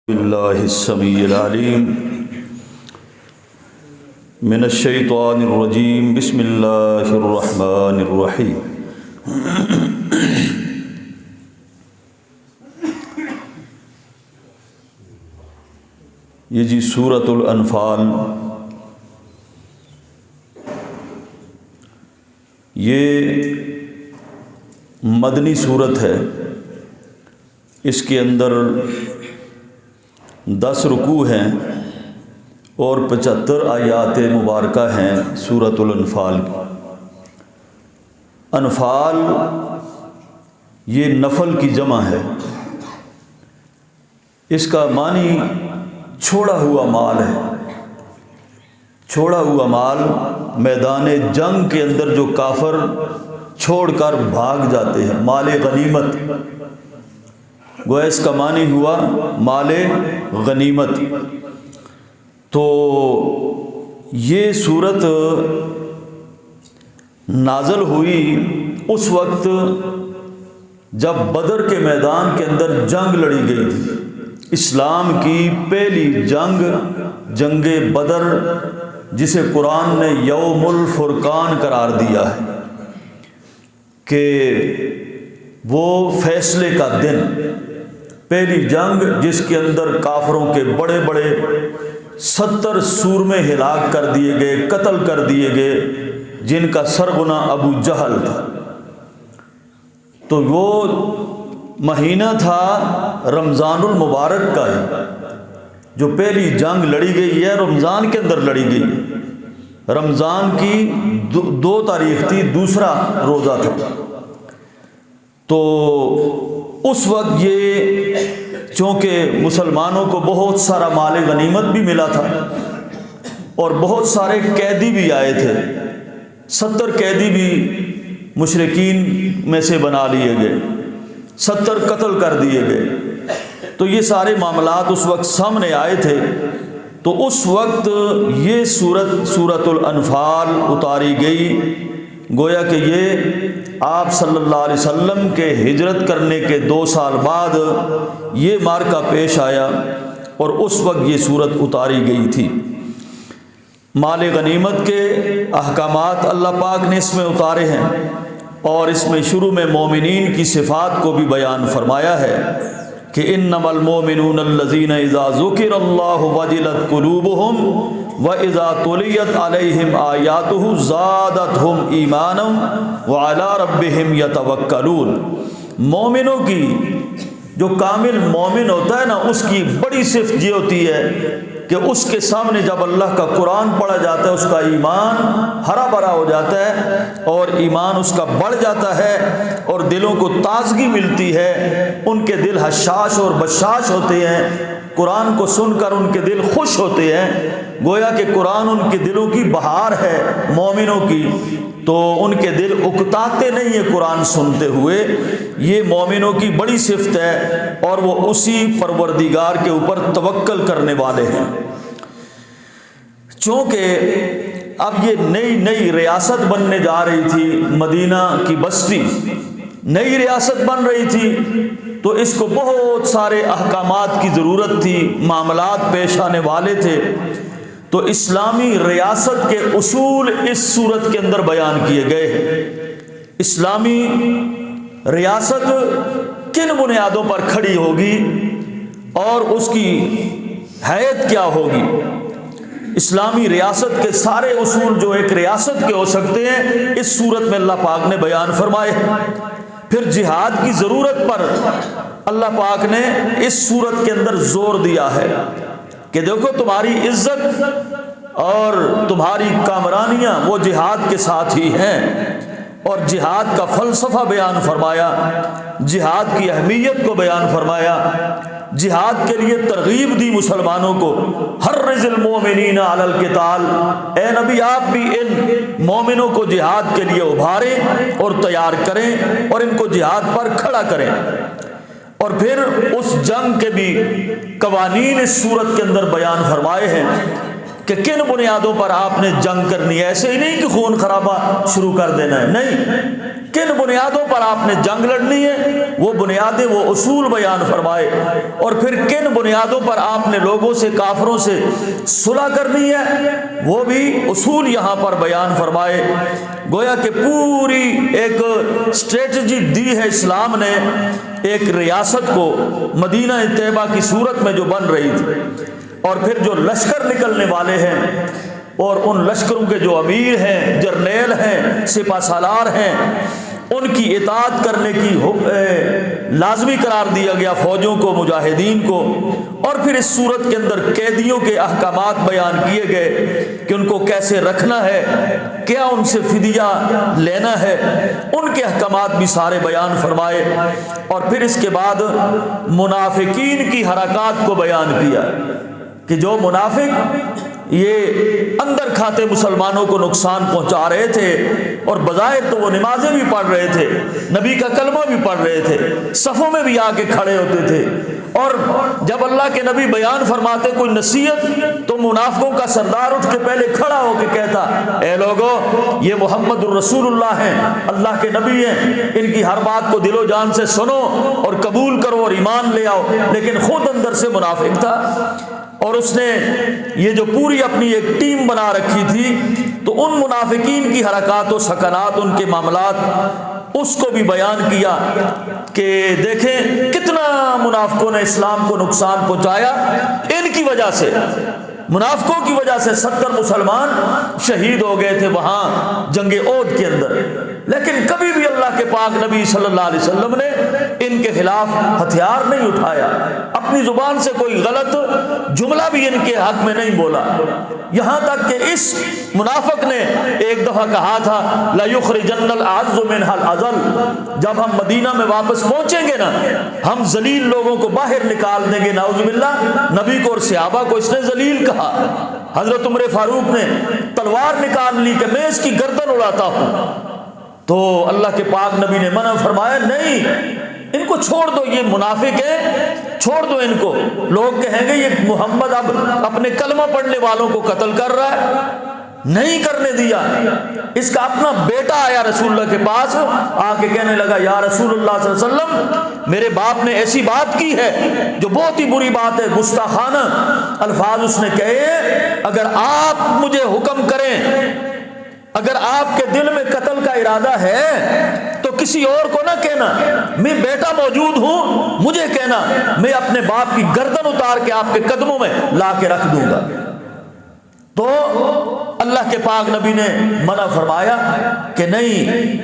باللہ السمیع العلیم من الشیطان الرجیم بسم اللہ الرحمن الرحیم یہ جی سورۃ الانفال یہ مدنی سورت ہے۔ اس کے اندر 10 رکوع ہیں اور 75 آیات مبارکہ ہیں سورۃ الانفال کی۔ انفال یہ نفل کی جمع ہے۔ اس کا معنی چھوڑا ہوا مال ہے۔ چھوڑا ہوا مال میدان جنگ کے اندر جو کافر چھوڑ کر بھاگ جاتے ہیں، مال غنیمت، گویا اس کا معنی ہوا مال غنیمت۔ تو یہ صورت نازل ہوئی اس وقت جب بدر کے میدان کے اندر جنگ لڑی گئی تھی۔ اسلام کی پہلی جنگ، جنگ بدر، جسے قرآن نے یوم الفرقان قرار دیا ہے کہ وہ فیصلے کا دن، پہلی جنگ جس کے اندر کافروں کے بڑے بڑے 70 سورمے ہلاک کر دیے گئے، قتل کر دیے گئے، جن کا سرغنہ ابو جہل تھا۔ تو وہ مہینہ تھا رمضان المبارک کا ہے، جو پہلی جنگ لڑی گئی ہے رمضان کے اندر لڑی گئی ہے۔ رمضان کی 2 تاریخ تھی، دوسرا روزہ تھا۔ تو اس وقت یہ چونکہ مسلمانوں کو بہت سارا مال غنیمت بھی ملا تھا اور بہت سارے قیدی بھی آئے تھے، 70 قیدی بھی مشرکین میں سے بنا لیے گئے، 70 قتل کر دیے گئے۔ تو یہ سارے معاملات اس وقت سامنے آئے تھے۔ تو اس وقت یہ سورۃ الانفال اتاری گئی، گویا کہ یہ آپ صلی اللہ علیہ وسلم کے ہجرت کرنے کے 2 سال بعد یہ معرکہ پیش آیا اور اس وقت یہ صورت اتاری گئی تھی۔ مال غنیمت کے احکامات اللہ پاک نے اس میں اتارے ہیں اور اس میں شروع میں مومنین کی صفات کو بھی بیان فرمایا ہے کہ انما المؤمنون الذین اذا ذکر اللہ وجلت قلوبہم وَإِذَا تُلِيَتْ عَلَيْهِمْ آيَاتُهُ زَادَتْهُمْ إِيمَانًا وَعَلَىٰ رَبِّهِمْ يَتَوَكَّلُونَ۔ مومنوں کی جو کامل مومن ہوتا ہے نا، اس کی بڑی صفت یہ ہوتی ہے کہ اس کے سامنے جب اللہ کا قرآن پڑھا جاتا ہے، اس کا ایمان ہرا بھرا ہو جاتا ہے اور ایمان اس کا بڑھ جاتا ہے اور دلوں کو تازگی ملتی ہے، ان کے دل حشاش اور بشاش ہوتے ہیں، قرآن کو سن کر ان کے دل خوش ہوتے ہیں، گویا کہ قرآن ان کے دلوں کی بہار ہے مومنوں کی۔ تو ان کے دل اکتاتے نہیں ہیں قرآن سنتے ہوئے۔ یہ مومنوں کی بڑی صفت ہے اور وہ اسی پروردگار کے اوپر توکل کرنے والے ہیں۔ چونکہ اب یہ نئی ریاست بننے جا رہی تھی، مدینہ کی بستی نئی ریاست بن رہی تھی، تو اس کو بہت سارے احکامات کی ضرورت تھی، معاملات پیش آنے والے تھے۔ تو اسلامی ریاست کے اصول اس صورت کے اندر بیان کیے گئے۔ اسلامی ریاست کن بنیادوں پر کھڑی ہوگی اور اس کی حیثیت کیا ہوگی؟ اسلامی ریاست کے سارے اصول جو ایک ریاست کے ہو سکتے ہیں، اس صورت میں اللہ پاک نے بیان فرمائے۔ پھر جہاد کی ضرورت پر اللہ پاک نے اس صورت کے اندر زور دیا ہے کہ دیکھو تمہاری عزت اور تمہاری کامرانیاں وہ جہاد کے ساتھ ہی ہیں، اور جہاد کا فلسفہ بیان فرمایا، جہاد کی اہمیت کو بیان فرمایا، جہاد کے لیے ترغیب دی مسلمانوں کو۔ حرض المؤمنین علی القتال، اے نبی آپ بھی ان مومنوں کو جہاد کے لیے ابھاریں اور تیار کریں اور ان کو جہاد پر کھڑا کریں۔ اور پھر اس جنگ کے بھی قوانین اس صورت کے اندر بیان فرمائے ہیں کہ کن بنیادوں پر آپ نے جنگ کرنی ہے. ایسے ہی نہیں کہ خون خرابہ شروع کر دینا ہے، نہیں، کن بنیادوں پر آپ نے جنگ لڑنی ہے وہ بنیادیں، وہ اصول بیان فرمائے. اور پھر کن بنیادوں پر آپ نے لوگوں سے، کافروں سے صلح کرنی ہے وہ بھی اصول یہاں پر بیان فرمائے. گویا کہ پوری ایک اسٹریٹجی دی ہے اسلام نے ایک ریاست کو مدینہ طیبہ کی صورت میں جو بن رہی تھی. اور پھر جو لشکر نکلنے والے ہیں اور ان لشکروں کے جو امیر ہیں، جرنیل ہیں، سپہ سالار ہیں، ان کی اطاعت کرنے کی لازمی قرار دیا گیا فوجوں کو، مجاہدین کو. اور پھر اس صورت کے اندر قیدیوں کے احکامات بیان کیے گئے کہ ان کو کیسے رکھنا ہے، کیا ان سے فدیہ لینا ہے، ان کے احکامات بھی سارے بیان فرمائے. اور پھر اس کے بعد منافقین کی حرکات کو بیان کیا کہ جو منافق یہ اندر کھاتے مسلمانوں کو نقصان پہنچا رہے تھے، اور بظاہر تو وہ نمازیں بھی پڑھ رہے تھے، نبی کا کلمہ بھی پڑھ رہے تھے، صفوں میں بھی آ کے کھڑے ہوتے تھے. اور جب اللہ کے نبی بیان فرماتے کوئی نصیحت تو منافقوں کا سردار اٹھ کے پہلے کھڑا ہو کے کہتا، اے لوگو یہ محمد الرسول اللہ ہیں، اللہ کے نبی ہیں، ان کی ہر بات کو دل و جان سے سنو اور قبول کرو اور ایمان لے آؤ. لیکن خود اندر سے منافق تھا، اور اس نے یہ جو پوری اپنی ایک ٹیم بنا رکھی تھی، تو ان منافقین کی حرکات و سکنات، ان کے معاملات، اس کو بھی بیان کیا کہ دیکھیں کتنا منافقوں نے اسلام کو نقصان پہنچایا. ان کی وجہ سے، منافقوں کی وجہ سے 70 مسلمان شہید ہو گئے تھے وہاں جنگ احد کے اندر. لیکن کبھی بھی اللہ کے پاک نبی صلی اللہ علیہ وسلم نے ان کے خلاف ہتھیار نہیں اٹھایا، اپنی زبان سے کوئی غلط جملہ بھی ان کے حق میں نہیں بولا. یہاں تک کہ اس منافق نے ایک دفعہ کہا تھا لَيُخْرِجَنَّ الْأَعَزُّ مِنْهَا الْأَذَلَّ، جب ہم مدینہ میں واپس پہنچیں گے نا، ہم ذلیل لوگوں کو باہر نکال دیں گے. نعوذ باللہ، نبی کو اور صحابہ کو اس نے ذلیل کہا. حضرت عمر فاروق نے تلوار نکال لی کہ میں اس کی گردن اڑاتا ہوں. تو اللہ کے پاک نبی نے منع فرمایا، نہیں، ان کو چھوڑ دو، یہ منافق ہیں، چھوڑ دو ان کو. لوگ کہیں گے یہ محمد اب اپنے کلمہ پڑھنے والوں کو قتل کر رہا ہے. نہیں کرنے دیا. اس کا اپنا بیٹا آیا رسول اللہ کے پاس، آ کے کہنے لگا یا رسول اللہ صلی اللہ علیہ وسلم، میرے باپ نے ایسی بات کی ہے جو بہت ہی بری بات ہے، گستاخانہ الفاظ اس نے کہے. اگر آپ مجھے حکم کریں، اگر آپ کے دل میں قتل کا ارادہ ہے تو کسی اور کو نہ کہنا، میں بیٹا موجود ہوں، مجھے کہنا، میں اپنے باپ کی گردن اتار کے آپ کے قدموں میں لا کے رکھ دوں گا. تو اللہ کے پاک نبی نے منع فرمایا کہ نہیں،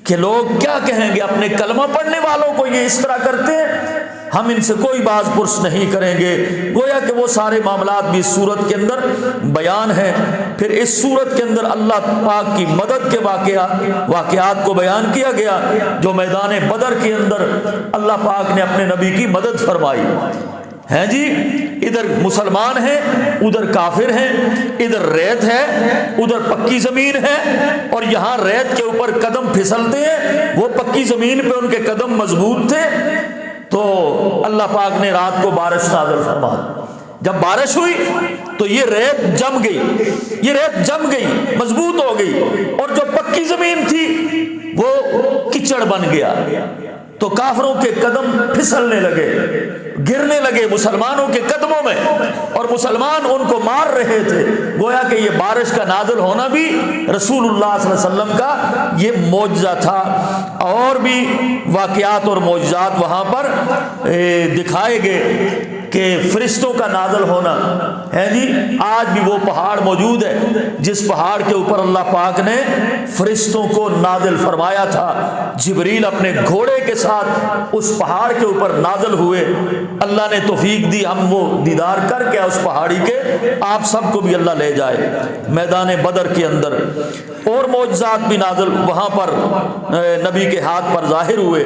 کہ لوگ کیا کہیں گے، اپنے کلمہ پڑھنے والوں کو یہ اس طرح کرتے ہیں، ہم ان سے کوئی باز پرس نہیں کریں گے. گویا کہ وہ سارے معاملات بھی اس صورت کے اندر بیان ہیں. پھر اس صورت کے اندر اللہ پاک کی مدد کے واقعات کو بیان کیا گیا، جو میدان بدر کے اندر اللہ پاک نے اپنے نبی کی مدد فرمائی ہیں. جی ادھر مسلمان ہیں، ادھر کافر ہیں، ادھر ریت ہے، ادھر پکی زمین ہے، اور یہاں ریت کے اوپر قدم پھسلتے ہیں، وہ پکی زمین پہ ان کے قدم مضبوط تھے. تو اللہ پاک نے رات کو بارش نازل فرما. جب بارش ہوئی تو یہ ریت جم گئی، یہ ریت جم گئی، مضبوط ہو گئی، اور جو پکی زمین تھی وہ کچڑ بن گیا. تو کافروں کے قدم پھسلنے لگے، گرنے لگے مسلمانوں کے قدموں میں، اور مسلمان ان کو مار رہے تھے. گویا کہ یہ بارش کا نازل ہونا بھی رسول اللہ صلی اللہ علیہ وسلم کا یہ معجزہ تھا. اور بھی واقعات اور معجزات وہاں پر دکھائے گئے کہ فرشتوں کا نازل ہونا ہے. جی آج بھی وہ پہاڑ موجود ہے جس پہاڑ کے اوپر اللہ پاک نے فرشتوں کو نازل فرمایا تھا. جبریل اپنے گھوڑے کے ساتھ اس پہاڑ کے اوپر نازل ہوئے. اللہ نے توفیق دی ہم وہ دیدار کر کے اس پہاڑی کے، آپ سب کو بھی اللہ لے جائے میدان بدر کے اندر. اور معجزات بھی نازل وہاں پر نبی کے ہاتھ پر ظاہر ہوئے.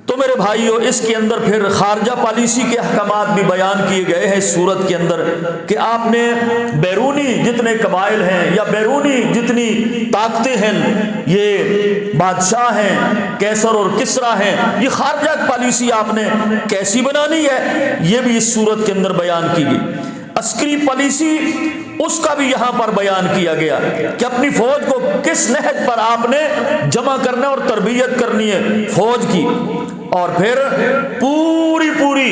تو میرے بھائیو اس کے اندر پھر خارجہ پالیسی کے احکامات بھی بیان کیے گئے ہیں اس صورت کے اندر، کہ آپ نے بیرونی جتنے قبائل ہیں یا بیرونی جتنی طاقتیں ہیں، یہ بادشاہ ہیں، کیسر اور کسرا ہیں، یہ خارجہ پالیسی آپ نے کیسی بنانی ہے، یہ بھی اس صورت کے اندر بیان کی گئی. عسکری پالیسی اس کا بھی یہاں پر بیان کیا گیا کہ اپنی فوج کو کس نہج پر آپ نے جمع کرنا اور تربیت کرنی ہے فوج کی، اور پھر پوری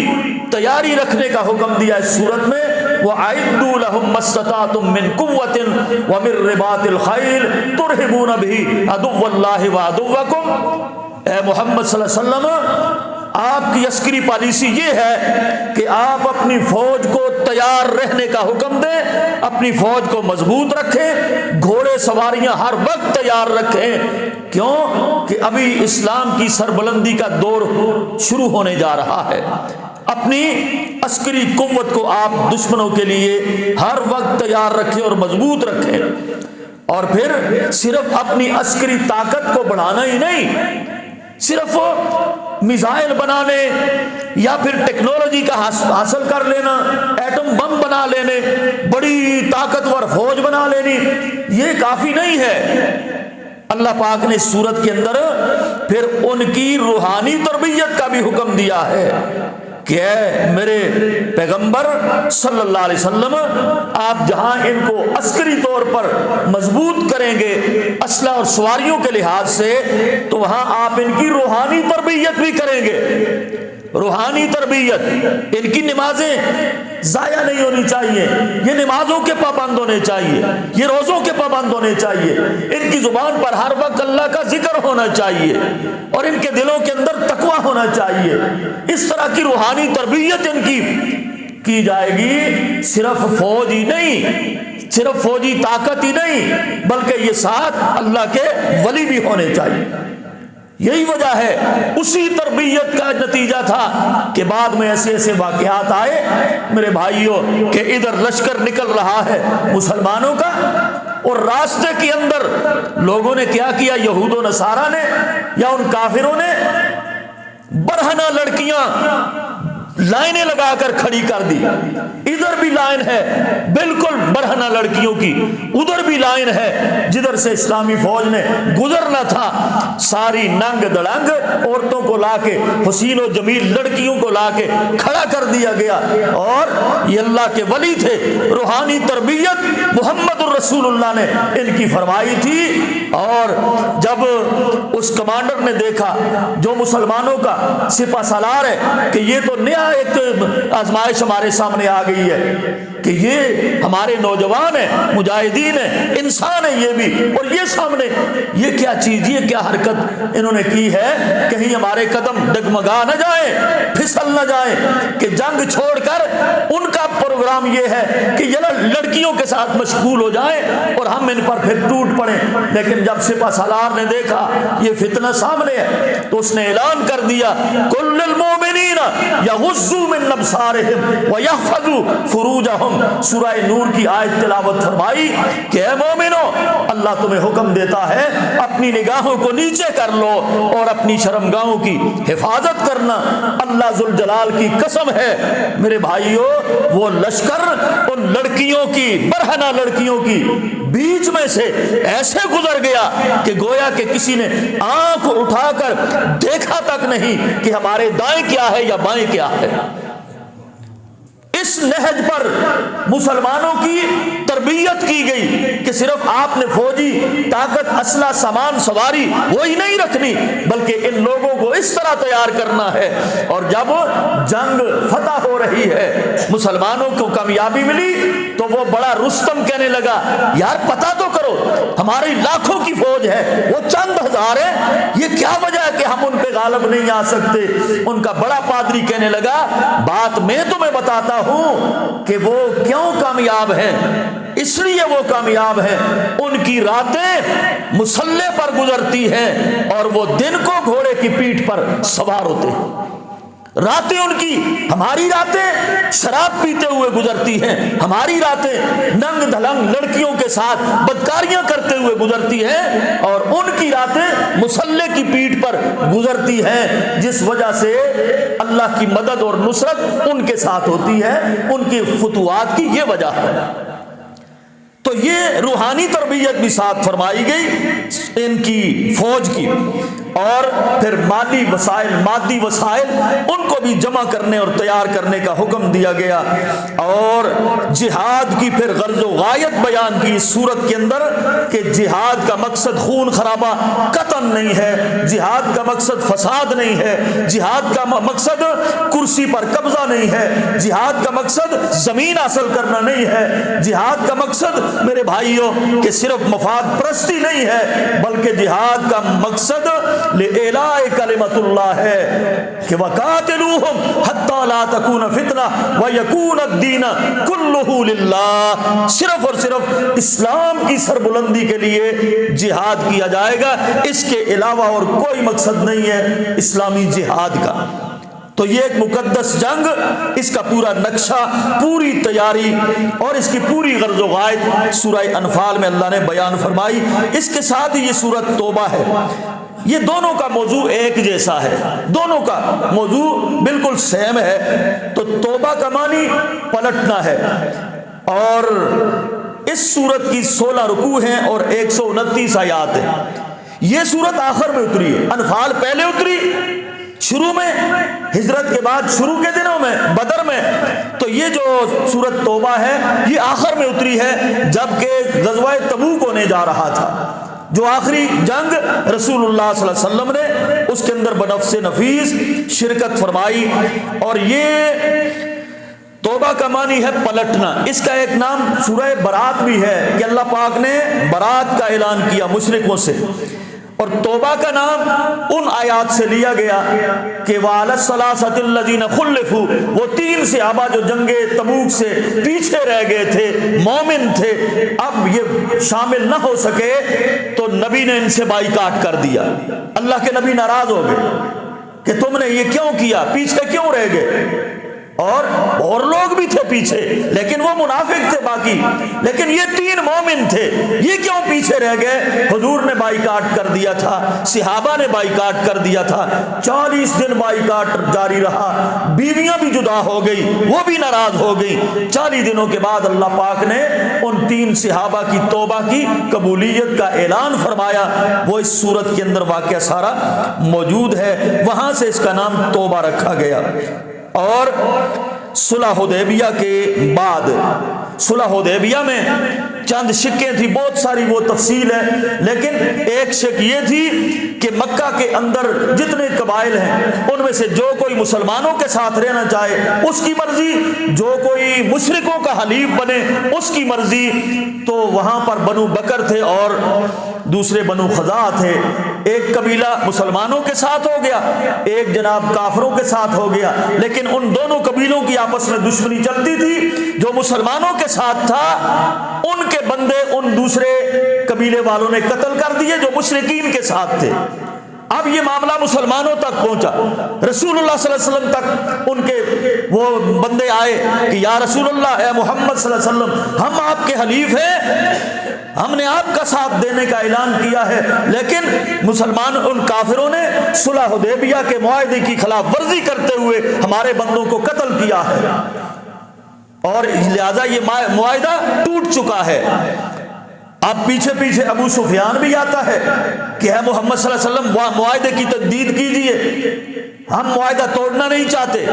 تیاری رکھنے کا حکم دیا اس صورت میں، وَأَعِدُّوا لَهُم مَّا اسْتَطَعْتُم مِّن قُوَّةٍ وَمِن رِّبَاطِ الْخَيْلِ تُرْهِبُونَ بِهِ عَدُوَّ اللَّهِ وَعَدُوَّكُمْ۔ اے محمد صلی اللہ علیہ وسلم، آپ کی عسکری پالیسی یہ ہے کہ آپ اپنی فوج کو تیار رہنے کا حکم دیں، اپنی فوج کو مضبوط رکھیں، گھوڑے سواریاں ہر وقت تیار رکھیں۔ کیوں کہ ابھی اسلام کی سربلندی کا دور شروع ہونے جا رہا ہے۔ اپنی عسکری قوت کو آپ دشمنوں کے لیے ہر وقت تیار رکھیں اور مضبوط رکھیں، اور پھر صرف اپنی عسکری طاقت کو بڑھانا ہی نہیں، صرف میزائل بنانے یا پھر ٹیکنالوجی کا حاصل کر لینا، ایٹم بم بنا لینے، بڑی طاقتور فوج بنا لینی، یہ کافی نہیں ہے۔ اللہ پاک نے اس صورت کے اندر پھر ان کی روحانی تربیت کا بھی حکم دیا ہے کہ اے میرے پیغمبر صلی اللہ علیہ وسلم، آپ جہاں ان کو عسکری طور پر مضبوط کریں گے اسلحہ اور سواریوں کے لحاظ سے، تو وہاں آپ ان کی روحانی تربیت بھی کریں گے۔ روحانی تربیت، ان کی نمازیں ضائع نہیں ہونی چاہیے، یہ نمازوں کے پابند ہونے چاہیے، یہ روزوں کے پابند ہونے چاہیے، ان کی زبان پر ہر وقت اللہ کا ذکر ہونا چاہیے، اور ان کے دلوں کے اندر تقویٰ ہونا چاہیے۔ اس طرح کی روحانی تربیت ان کی جائے گی۔ صرف فوج ہی نہیں، صرف فوجی طاقت ہی نہیں، بلکہ یہ ساتھ اللہ کے ولی بھی ہونے چاہیے۔ یہی وجہ ہے، اسی تربیت کا نتیجہ تھا کہ بعد میں ایسے ایسے واقعات آئے میرے بھائیوں کہ ادھر لشکر نکل رہا ہے مسلمانوں کا، اور راستے کے اندر لوگوں نے کیا کیا، یہود و نصارہ نے یا ان کافروں نے برہنہ لڑکیاں لائنیں لگا کر کھڑی کر دی۔ ادھر بھی لائن ہے بالکل برہنہ لڑکیوں کی، ادھر بھی لائن ہے جدھر سے اسلامی فوج نے گزرنا تھا۔ ساری ننگ دڑنگ عورتوں کو لا کے، حسین و جمیل لڑکیوں کو لا کے کھڑا کر دیا گیا، اور یہ اللہ کے ولی تھے۔ روحانی تربیت محمد الرسول اللہ نے ان کی فرمائی تھی، اور جب اس کمانڈر نے دیکھا جو مسلمانوں کا سپہ سالار ہے کہ یہ تو نیا ایک آزمائش ہمارے سامنے آ گئی ہے کہ یہ ہمارے نوجوان ہیں، مجاہدین ہیں، انسان ہیں یہ بھی، اور یہ سامنے یہ کیا چیز، یہ کیا حرکت انہوں نے کی ہے، کہیں ہمارے قدم ڈگمگا نہ جائیں، پھسل نہ جائیں، کہ جنگ چھوڑ کر ان کا پروگرام یہ ہے کہ یہ لڑکیوں کے ساتھ مشغول ہو جائیں اور ہم ان پر پھر ٹوٹ پڑیں۔ لیکن جب سپہ سالار نے دیکھا یہ فتنہ سامنے ہے تو اس نے اعلان کر دیا، کل المومنین یغضوا من ابصارہم ویحفظوا فروجہم۔ سورہ نور کی آیت تلاوت فرمائی کہ اے مومنو، اللہ تمہیں حکم دیتا ہے اپنی نگاہوں کو نیچے کر لو اور اپنی شرمگاہوں کی حفاظت کرنا۔ اللہ ذوالجلال کی قسم ہے میرے بھائیوں، وہ لشکر ان لڑکیوں کی، برہنہ لڑکیوں کی بیچ میں سے ایسے گزر گیا کہ گویا کہ کسی نے آنکھ اٹھا کر دیکھا تک نہیں کہ ہمارے دائیں کیا ہے یا بائیں کیا ہے۔ اس نہج پر مسلمانوں کی تربیت کی گئی کہ صرف آپ نے فوجی طاقت، اسلحہ، سامان، سواری وہی نہیں رکھنی، بلکہ ان لوگوں کو اس طرح تیار کرنا ہے۔ اور جب جنگ فتح ہو رہی ہے، مسلمانوں کو کامیابی ملی، تو وہ بڑا رستم کہنے لگا، یار پتہ تو کرو، ہماری لاکھوں کی فوج ہے، وہ چند ہزار ہے، یہ کیا وجہ ہے کہ ہم ان پہ غالب نہیں آ سکتے؟ ان کا بڑا پادری کہنے لگا، بات میں تمہیں بتاتا ہوں کہ وہ کیوں کامیاب ہیں۔ اس لیے وہ کامیاب ہیں، ان کی راتیں مسلح پر گزرتی ہیں اور وہ دن کو گھوڑے کی پیٹھ پر سوار ہوتے ہیں۔ راتیں ان کی، ہماری راتیں شراب پیتے ہوئے گزرتی ہیں، ہماری راتیں ننگ دھلنگ لڑکیوں کے ساتھ بدکاریاں کرتے ہوئے گزرتی ہیں، اور ان کی راتیں مسلح کی پیٹھ پر گزرتی ہیں، جس وجہ سے اللہ کی مدد اور نصرت ان کے ساتھ ہوتی ہے۔ ان کی فتوحات کی یہ وجہ ہے۔ تو یہ روحانی تربیت بھی ساتھ فرمائی گئی ان کی فوج کی۔ اور پھر مالی وسائل، مادی وسائل ان کو بھی جمع کرنے اور تیار کرنے کا حکم دیا گیا، اور جہاد کی پھر غرض و غایت بیان کی اس صورت کے اندر کہ جہاد کا مقصد خون خرابہ قطعا نہیں ہے، جہاد کا مقصد فساد نہیں ہے، جہاد کا مقصد کرسی پر قبضہ نہیں ہے، جہاد کا مقصد زمین حاصل کرنا نہیں ہے، جہاد کا مقصد میرے بھائیوں کہ صرف مفاد پرستی نہیں ہے، بلکہ جہاد کا مقصد لِإِعْلَاءِ کلمۃ اللہ ہے کہ وَقَاتِلُوهُمْ حَتَّى لَا تَكُونَ فِتْنَةٌ وَيَكُونَ الدِّينُ كُلُّهُ لِلَّهِ، صرف اور صرف اسلام کی سربلندی کے لیے جہاد کیا جائے گا، اس کے علاوہ اور کوئی مقصد نہیں ہے اسلامی جہاد کا۔ تو یہ ایک مقدس جنگ، اس کا پورا نقشہ، پوری تیاری اور اس کی پوری غرض و غایت سورہ انفال میں اللہ نے بیان فرمائی۔ اس کے ساتھ ہی یہ سورۃ توبہ ہے، یہ دونوں کا موضوع ایک جیسا ہے، دونوں کا موضوع بالکل سیم ہے۔ تو توبہ کا معنی پلٹنا ہے، اور اس سورت کی 16 رکوع ہیں اور 129 آیات ہیں۔ یہ سورت آخر میں اتری ہے، انفال پہلے اتری شروع میں، ہجرت کے بعد شروع کے دنوں میں بدر میں، تو یہ جو سورت توبہ ہے یہ آخر میں اتری ہے جبکہ غزوہ تبوک ہونے جا رہا تھا، جو آخری جنگ رسول اللہ صلی اللہ علیہ وسلم نے اس کے اندر بنفس نفیس شرکت فرمائی۔ اور یہ توبہ کا معنی ہے پلٹنا۔ اس کا ایک نام سورہ برات بھی ہے کہ اللہ پاک نے برات کا اعلان کیا مشرکوں سے، اور توبہ کا نام ان آیات سے لیا گیا کہ وَعَلَى الثَّلَاثَةِ الَّذِينَ خُلِّفُوا، وہ 3 صحابہ جو جنگ تبوک سے پیچھے رہ گئے تھے، مومن تھے، اب یہ شامل نہ ہو سکے تو نبی نے ان سے بائیکاٹ کر دیا۔ اللہ کے نبی ناراض ہو گئے کہ تم نے یہ کیوں کیا، پیچھے کیوں رہ گئے، اور لوگ بھی تھے پیچھے لیکن وہ منافق تھے باقی، لیکن یہ 3 مومن تھے، یہ کیوں پیچھے رہ گئے؟ حضور نے بائیکاٹ کر دیا تھا، صحابہ نے بائیکاٹ کر دیا تھا، 40 دن بائیکاٹ جاری رہا، بیویاں بھی جدا ہو گئی، وہ بھی ناراض ہو گئی۔ 40 دنوں کے بعد اللہ پاک نے ان 3 صحابہ کی توبہ کی قبولیت کا اعلان فرمایا، وہ اس سورت کے اندر واقعہ سارا موجود ہے، وہاں سے اس کا نام توبہ رکھا گیا۔ اور صلح حدیبیہ کے بعد، صلح حدیبیہ میں چند شکیں تھی، بہت ساری وہ تفصیل ہے، لیکن ایک شک یہ تھی کہ مکہ کے اندر جتنے قبائل ہیں ان میں سے جو کوئی مسلمانوں کے ساتھ رہنا چاہے اس کی مرضی، جو کوئی مشرکوں کا حلیف بنے اس کی مرضی۔ تو وہاں پر بنو بکر تھے اور دوسرے بنو خزاعہ تھے، ایک قبیلہ مسلمانوں کے ساتھ ہو گیا، ایک جناب کافروں کے ساتھ ہو گیا، لیکن ان دونوں قبیلوں کی آپس میں دشمنی چلتی تھی۔ جو مسلمانوں کے ساتھ تھا ان کے بندے ان دوسرے قبیلے والوں نے قتل کر دیے جو مشرکین کے ساتھ تھے۔ اب یہ معاملہ مسلمانوں تک پہنچا، رسول اللہ صلی اللہ علیہ وسلم تک ان کے وہ بندے آئے کہ یا رسول اللہ، اے محمد صلی اللہ علیہ وسلم، ہم آپ کے حلیف ہیں، ہم نے آپ کا ساتھ دینے کا اعلان کیا ہے، لیکن مسلمان ان کافروں نے صلح حدیبیہ کے معاہدے کی خلاف ورزی کرتے ہوئے ہمارے بندوں کو قتل کیا ہے، اور لہذا یہ معاہدہ ٹوٹ چکا ہے۔ اب پیچھے پیچھے ابو سفیان بھی آتا ہے کہ اے محمد صلی اللہ علیہ وسلم معاہدے کی تجدید کیجئے، ہم معاہدہ توڑنا نہیں چاہتے۔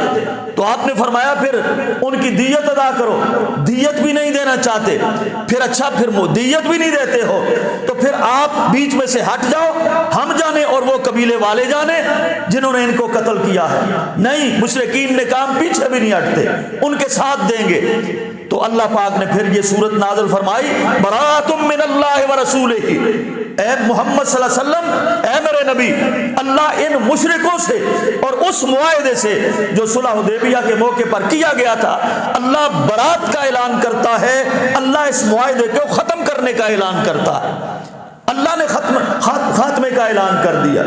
تو آپ نے فرمایا پھر ان کی دیت ادا کرو، دیت بھی نہیں دینا چاہتے، پھر اچھا پھر دیت بھی نہیں دیتے ہو تو پھر آپ بیچ میں سے ہٹ جاؤ، ہم جانے اور وہ قبیلے والے جانے جنہوں نے ان کو قتل کیا ہے۔ نہیں، مشرکین نے کام پیچھے بھی نہیں ہٹتے، ان کے ساتھ دیں گے۔ تو اللہ پاک نے پھر یہ سورت نازل فرمائی، براۃ من اللہ ورسولہ، اے محمد صلی اللہ علیہ وسلم، اے میرے نبی، اللہ ان مشرکوں سے اور اس معاہدے سے جو صلح حدیبیہ کے موقع پر کیا گیا تھا، اللہ برات کا اعلان کرتا ہے، اللہ اس معاہدے کو ختم کرنے کا اعلان کرتا ہے، اللہ نے خاتمے کا اعلان کر دیا۔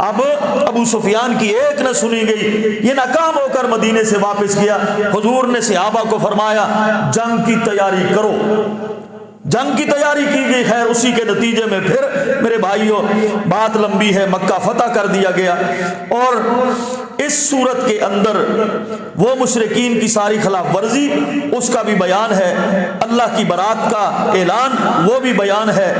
اب ابو سفیان کی ایک نہ سنی گئی، یہ ناکام ہو کر مدینے سے واپس گیا۔ حضور نے صحابہ کو فرمایا جنگ کی تیاری کرو، جنگ کی تیاری کی گئی، خیر اسی کے نتیجے میں پھر میرے بھائیوں بات لمبی ہے، مکہ فتح کر دیا گیا، اور اس صورت کے اندر وہ مشرکین کی ساری خلاف ورزی اس کا بھی بیان ہے، اللہ کی برات کا اعلان وہ بھی بیان ہے،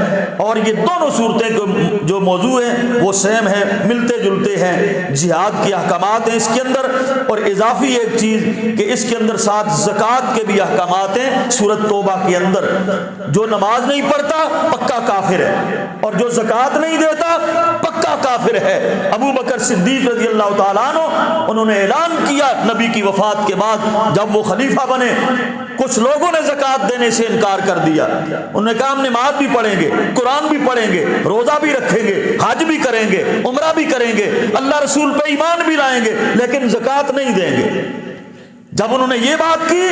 اور یہ دونوں صورتیں جو موضوع ہیں وہ سیم ہیں، ملتے جلتے ہیں، جہاد کے احکامات ہیں اس کے اندر، اور اضافی ایک چیز کہ اس کے اندر ساتھ زکوٰۃ کے بھی احکامات ہیں سورۃ توبہ کے اندر۔ جو نماز نہیں پڑھتا پکا کافر ہے، اور جو زکوٰۃ نہیں دیتا پکا کافر ہے۔ ابو بکر صدیق رضی اللہ تعالیٰ عنہ انہوں نے اعلان کیا نبی کی وفات کے بعد جب وہ خلیفہ بنے، کچھ لوگوں نے زکوٰۃ دینے سے انکار کر دیا، انہوں نے کہا ہم نماز بھی پڑھیں گے، قرآن بھی پڑھیں گے، روزہ بھی رکھیں گے، حج بھی کریں گے، عمرہ بھی کریں گے، اللہ رسول پہ ایمان بھی لائیں گے، لیکن زکوٰۃ نہیں دیں گے۔ جب انہوں نے یہ بات کی،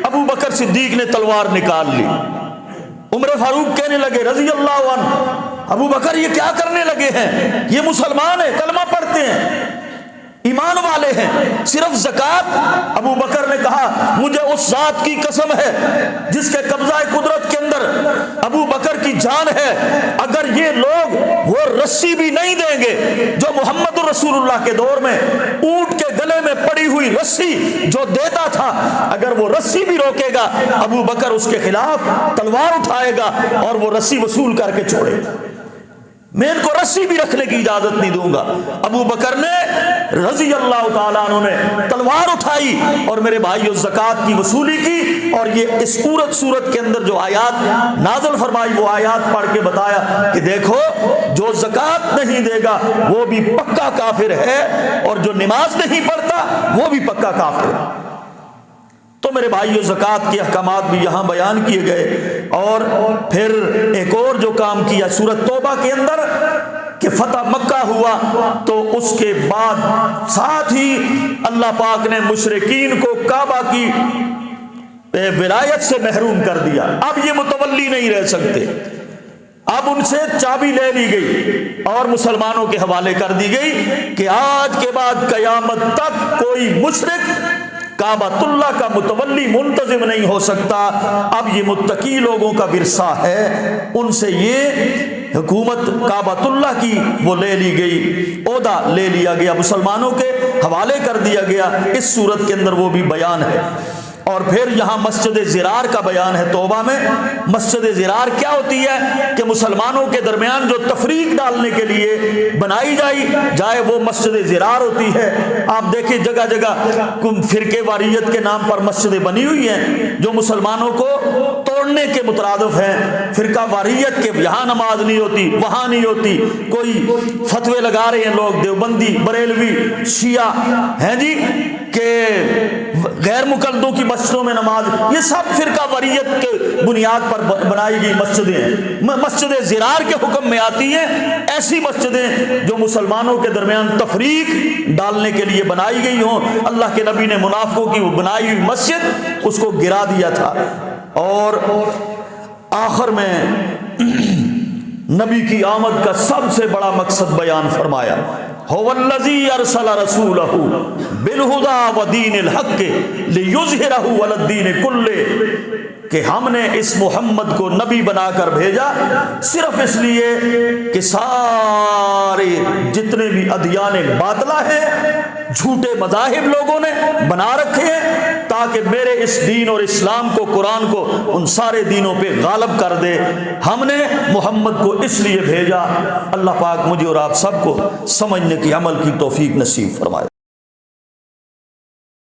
ابو بکر صدیق نے تلوار نکال لی، عمر فاروق کہنے لگے رضی اللہ عنہ، ابو بکر یہ کیا کرنے لگے ہیں؟ یہ مسلمان ہیں، کلمہ پڑھتے ہیں، ایمان والے ہیں، صرف زکوٰۃ۔ ابو بکر نے کہا مجھے اس ذات کی قسم ہے جس کے قبضہ قدرت کے اندر ابو بکر کی جان ہے، اگر یہ لوگ وہ رسی بھی نہیں دیں گے جو محمد رسول اللہ کے دور میں اونٹ کے گلے میں پڑی ہوئی رسی جو دیتا تھا، اگر وہ رسی بھی روکے گا ابو بکر اس کے خلاف تلوار اٹھائے گا اور وہ رسی وصول کر کے چھوڑے گا، میں ان کو رسی بھی رکھنے کی اجازت نہیں دوں گا۔ ابو بکر نے رضی اللہ تعالیٰ عنہ نے تلوار اٹھائی اور میرے بھائیو زکوٰۃ کی وصولی کی، اور یہ اس صورت کے اندر جو آیات نازل فرمائی وہ آیات پڑھ کے بتایا کہ دیکھو جو زکوٰۃ نہیں دے گا وہ بھی پکا کافر ہے، اور جو نماز نہیں پڑھتا وہ بھی پکا کافر ہے۔ تو میرے بھائیو زکوٰۃ کے احکامات بھی یہاں بیان کیے گئے، اور پھر ایک اور جو کام کیا سورۃ توبہ کے اندر کہ فتح مکہ ہوا، تو اس کے بعد ساتھ ہی اللہ پاک نے مشرکین کو کعبہ کی ولایت سے محروم کر دیا، اب یہ متولی نہیں رہ سکتے، اب ان سے چابی لے لی گئی اور مسلمانوں کے حوالے کر دی گئی کہ آج کے بعد قیامت تک کوئی مشرک کعبۃ اللہ کا متولی منتظم نہیں ہو سکتا۔ اب یہ متقی لوگوں کا ورثہ ہے، ان سے یہ حکومت کعبۃ اللہ کی وہ لے لی گئی، عہدہ لے لیا گیا، مسلمانوں کے حوالے کر دیا گیا، اس صورت کے اندر وہ بھی بیان ہے۔ اور پھر یہاں مسجد زرار کا بیان ہے توبہ میں۔ مسجد زرار کیا ہوتی ہے کہ مسلمانوں کے درمیان جو تفریق ڈالنے کے لیے بنائی جائے وہ مسجد زرار ہوتی ہے۔ آپ دیکھیں جگہ جگہ فرقے واریت کے نام پر مسجدیں بنی ہوئی ہیں جو مسلمانوں کو توڑنے کے مترادف ہیں، فرقہ واریت کے یہاں نماز نہیں ہوتی، وہاں نہیں ہوتی، کوئی فتوے لگا رہے ہیں لوگ دیوبندی، بریلوی، شیعہ ہیں جی کہ غیر مقلدوں کی مسجدوں میں نماز، یہ سب فرقہ واریت کے بنیاد پر بنائی گئی مسجدیں ہیں۔ مسجد زرار کے حکم میں آتی ہیں ایسی مسجدیں جو مسلمانوں کے درمیان تفریق ڈالنے کے لیے بنائی گئی ہوں۔ اللہ کے نبی نے منافقوں کی وہ بنائی ہوئی مسجد اس کو گرا دیا تھا، اور آخر میں نبی کی آمد کا سب سے بڑا مقصد بیان فرمایا، هو الذی ارسل رسولہ بالہدی ودین الحق لیظہرہ علی الدین کلہ، کہ ہم نے اس محمد کو نبی بنا کر بھیجا صرف اس لیے کہ سارے جتنے بھی ادیان باطلہ ہیں، جھوٹے مذاہب لوگوں نے بنا رکھے ہیں، تاکہ میرے اس دین اور اسلام کو، قرآن کو ان سارے دینوں پہ غالب کر دے۔ ہم نے محمد کو اس لیے بھیجا۔ اللہ پاک مجھے اور آپ سب کو سمجھنے کی، عمل کی توفیق نصیب فرمائے۔